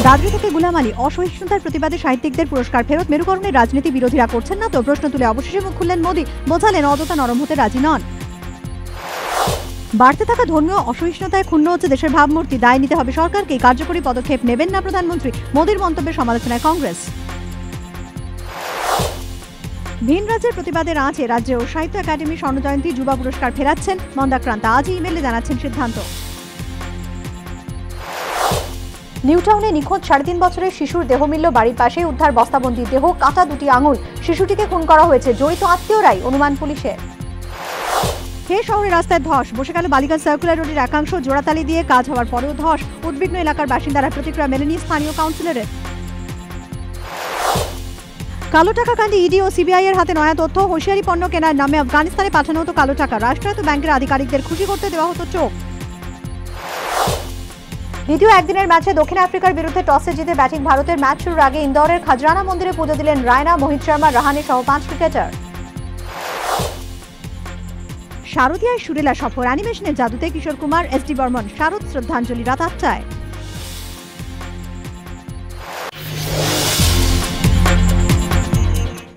দাদরি থেকে গুলাম আলী অসহিষ্ণুতার প্রতিবাদে সাহিত্যিকদের পুরস্কার ফেরত মেরুকরণের রাজনীতি বিরোধীরা করছেন না তো প্রশ্ন তুলে অবশেষে মুখ খুললেন মোদী, বোঝালেন অযথা নরম হতে রাজি নন। বাড়তে থাকা ধর্মীয় অসহিষ্ণুতায় ক্ষুণ্ণ হচ্ছে দেশের ভাবমূর্তি, দায় নিতে হবে সরকারকে, কার্যকরী পদক্ষেপ নেবেন না প্রধানমন্ত্রী। মোদীর মন্তব্যের সমালোচনায় কংগ্রেস। ভিন রাজ্যের প্রতিবাদের আঁচে রাজ্যেও সাহিত্য একাডেমি স্বর্ণজয়ন্তী যুবা পুরস্কার ফেরাচ্ছেন মন্দাক্রান্ত, আজই ইমেলে জানাচ্ছেন সিদ্ধান্ত। নিউটাউনে নিখোঁজ 3.5 বছরের শিশুর দেহ মিলল বাড়ির পাশে, উদ্ধার বস্তাবন্দি দেহ, কাটা 2টি আঙুল। শিশুটিকে খুন করা হয়েছে, জড়িত আত্মীয়রাই অনুমান পুলিশের। ফের শহরের রাস্তায় ধস, বসে গেল বালিগঞ্জ সার্কুলার রোডের একাংশ, জোড়াতালি দিয়ে কাজ হওয়ার পরেও ধস। উদ্বিগ্ন এলাকার বাসিন্দারা, প্রতিক্রিয়া মেলেনি স্থানীয় কাউন্সিলরের। কালো টাকা কাণ্ডে ইডি ও সিবিআই এর হাতে নয়া তথ্য, হুঁশিয়ারি পণ্য কেনার নামে আফগানিস্তানে পাঠানো হতো কালো টাকা, রাষ্ট্রায়ত্ত ব্যাংকের আধিকারিকদের খুশি করতে দেওয়া হতো চোখ। দ্বিতীয় একদিনের ম্যাচে দক্ষিণ আফ্রিকার বিরুদ্ধে টসে জিতে ব্যাটিং ভারতের ম্যাচ শুরুর আগে ইন্দোরের খাজরানা মন্দিরে পুজো দিলেন রায়না, মোহিত শর্মা, রাহানে সহ 5 ক্রিকেটার। শারদীয়ায় সুরেলা সফর, অ্যানিমেশনের জাদুতে কিশোর কুমার, এস ডি বর্মন, শারদ শ্রদ্ধাঞ্জলি রাত 8টায়।